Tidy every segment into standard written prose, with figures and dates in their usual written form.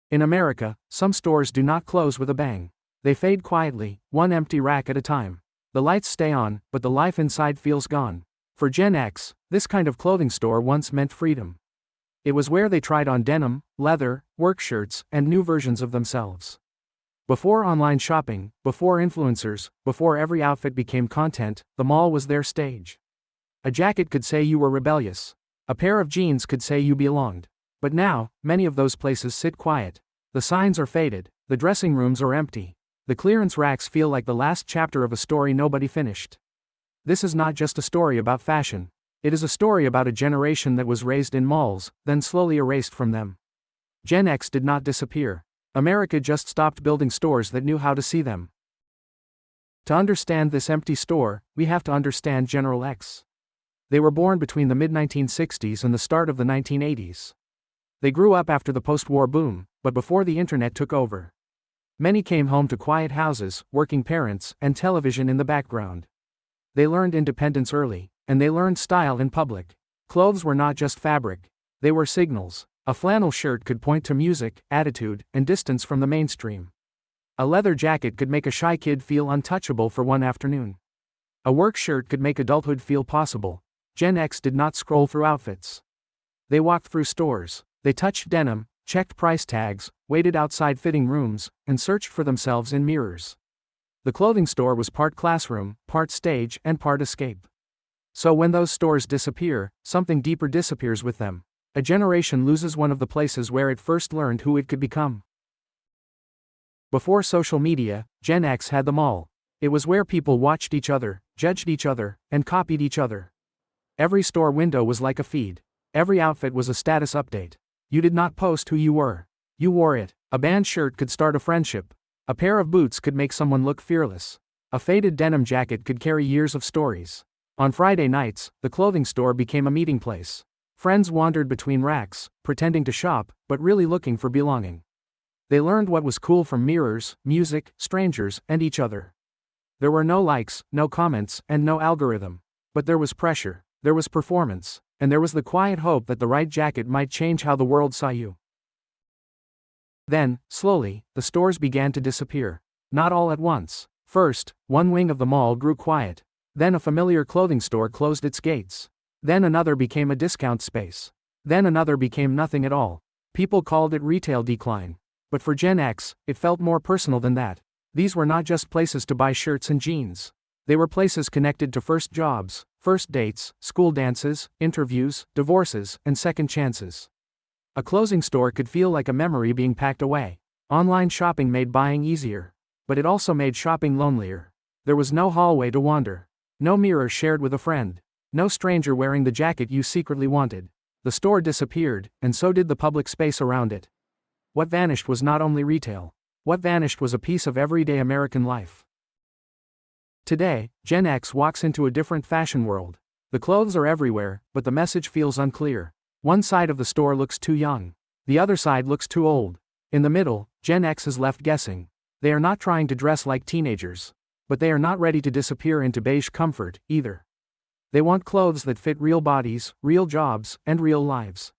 In America, some stores do not close with a bang. They fade quietly, one empty rack at a time. The lights stay on, but the life inside feels gone. For Gen X, this kind of clothing store once meant freedom. It was where they tried on denim, leather, work shirts, and new versions of themselves. Before online shopping, before influencers, before every outfit became content, the mall was their stage. A jacket could say you were rebellious. A pair of jeans could say you belonged. But now, many of those places sit quiet. The signs are faded, the dressing rooms are empty. The clearance racks feel like the last chapter of a story nobody finished. This is not just a story about fashion. It is a story about a generation that was raised in malls, then slowly erased from them. Gen X did not disappear. America just stopped building stores that knew how to see them. To understand this empty store, we have to understand General X. They were born between the mid-1960s and the start of the 1980s. They grew up after the post-war boom, but before the internet took over. Many came home to quiet houses, working parents, and television in the background. They learned independence early, and they learned style in public. Clothes were not just fabric. They were signals. A flannel shirt could point to music, attitude, and distance from the mainstream. A leather jacket could make a shy kid feel untouchable for one afternoon. A work shirt could make adulthood feel possible. Gen X did not scroll through outfits. They walked through stores. They touched denim, checked price tags, waited outside fitting rooms, and searched for themselves in mirrors. The clothing store was part classroom, part stage, and part escape. So when those stores disappear, something deeper disappears with them. A generation loses one of the places where it first learned who it could become. Before social media, Gen X had them all. It was where people watched each other, judged each other, and copied each other. Every store window was like a feed. Every outfit was a status update. You did not post who you were. You wore it. A band shirt could start a friendship. A pair of boots could make someone look fearless. A faded denim jacket could carry years of stories. On Friday nights, the clothing store became a meeting place. Friends wandered between racks, pretending to shop, but really looking for belonging. They learned what was cool from mirrors, music, strangers, and each other. There were no likes, no comments, and no algorithm. But there was pressure, there was performance, and there was the quiet hope that the right jacket might change how the world saw you. Then, slowly, the stores began to disappear. Not all at once. First, one wing of the mall grew quiet. Then a familiar clothing store closed its gates. Then another became a discount space. Then another became nothing at all. People called it retail decline. But for Gen X, it felt more personal than that. These were not just places to buy shirts and jeans. They were places connected to first jobs, first dates, school dances, interviews, divorces, and second chances. A clothing store could feel like a memory being packed away. Online shopping made buying easier. But it also made shopping lonelier. There was no hallway to wander. No mirror shared with a friend. No stranger wearing the jacket you secretly wanted. The store disappeared, and so did the public space around it. What vanished was not only retail. What vanished was a piece of everyday American life. Today, Gen X walks into a different fashion world. The clothes are everywhere, but the message feels unclear. One side of the store looks too young. The other side looks too old. In the middle, Gen X is left guessing. They are not trying to dress like teenagers. But they are not ready to disappear into beige comfort, either. They want clothes that fit real bodies, real jobs, and real lives.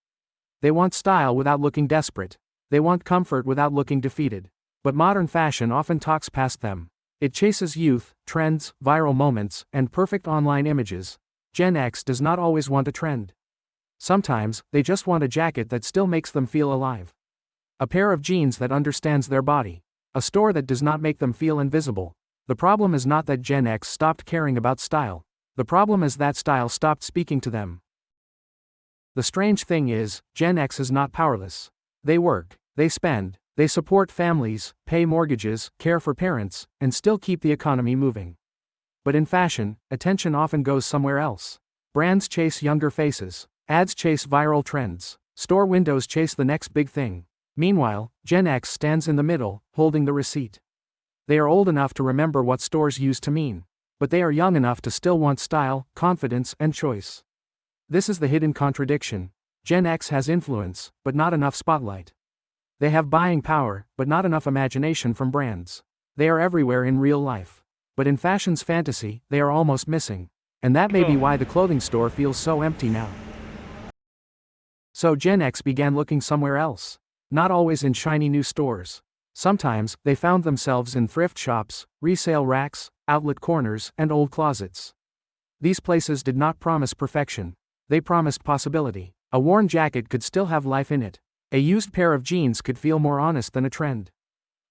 They want style without looking desperate. They want comfort without looking defeated. But modern fashion often talks past them. It chases youth, trends, viral moments, and perfect online images. Gen X does not always want a trend. Sometimes, they just want a jacket that still makes them feel alive. A pair of jeans that understands their body. A store that does not make them feel invisible. The problem is not that Gen X stopped caring about style. The problem is that style stopped speaking to them. The strange thing is, Gen X is not powerless. They work, they spend, they support families, pay mortgages, care for parents, and still keep the economy moving. But in fashion, attention often goes somewhere else. Brands chase younger faces. Ads chase viral trends. Store windows chase the next big thing. Meanwhile, Gen X stands in the middle, holding the receipt. They are old enough to remember what stores used to mean. But they are young enough to still want style, confidence, and choice. This is the hidden contradiction. Gen X has influence, but not enough spotlight. They have buying power, but not enough imagination from brands. They are everywhere in real life. But in fashion's fantasy, they are almost missing. And that may be why the clothing store feels so empty now. So Gen X began looking somewhere else. Not always in shiny new stores. Sometimes, they found themselves in thrift shops, resale racks, outlet corners, and old closets. These places did not promise perfection. They promised possibility. A worn jacket could still have life in it. A used pair of jeans could feel more honest than a trend.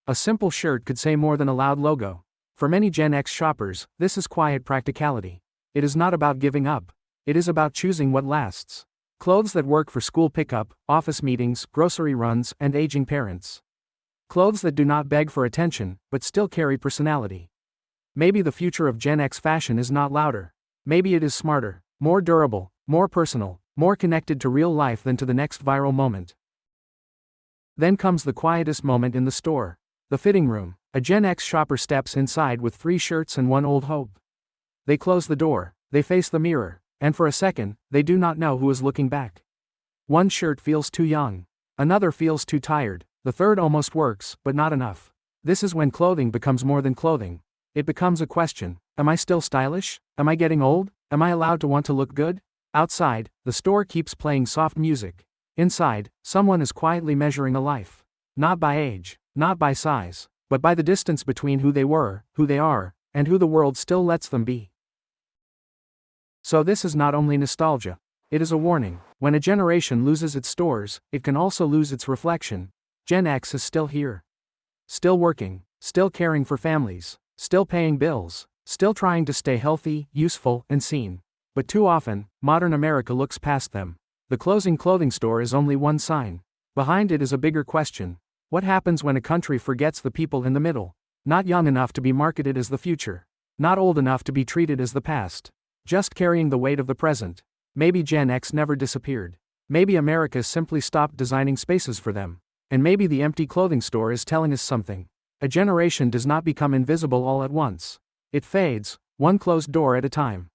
A simple shirt could say more than a loud logo. For many Gen X shoppers, this is quiet practicality. It is not about giving up. It is about choosing what lasts. Clothes that work for school pickup, office meetings, grocery runs, and aging parents. Clothes that do not beg for attention, but still carry personality. Maybe the future of Gen X fashion is not louder. Maybe it is smarter, more durable, more personal, more connected to real life than to the next viral moment. Then comes the quietest moment in the store. The fitting room. A Gen X shopper steps inside with 3 shirts and one old hope. They close the door, they face the mirror, and for a second, they do not know who is looking back. One shirt feels too young. Another feels too tired. The third almost works, but not enough. This is when clothing becomes more than clothing. It becomes a question. Am I still stylish? Am I getting old? Am I allowed to want to look good? Outside, the store keeps playing soft music. Inside, someone is quietly measuring a life. Not by age, not by size, but by the distance between who they were, who they are, and who the world still lets them be. So this is not only nostalgia. It is a warning. When a generation loses its stores, it can also lose its reflection. Gen X is still here. Still working, still caring for families, still paying bills, still trying to stay healthy, useful, and seen. But too often, modern America looks past them. The closing clothing store is only one sign. Behind it is a bigger question. What happens when a country forgets the people in the middle? Not young enough to be marketed as the future. Not old enough to be treated as the past. Just carrying the weight of the present. Maybe Gen X never disappeared. Maybe America simply stopped designing spaces for them. And maybe the empty clothing store is telling us something. A generation does not become invisible all at once. It fades, one closed door at a time.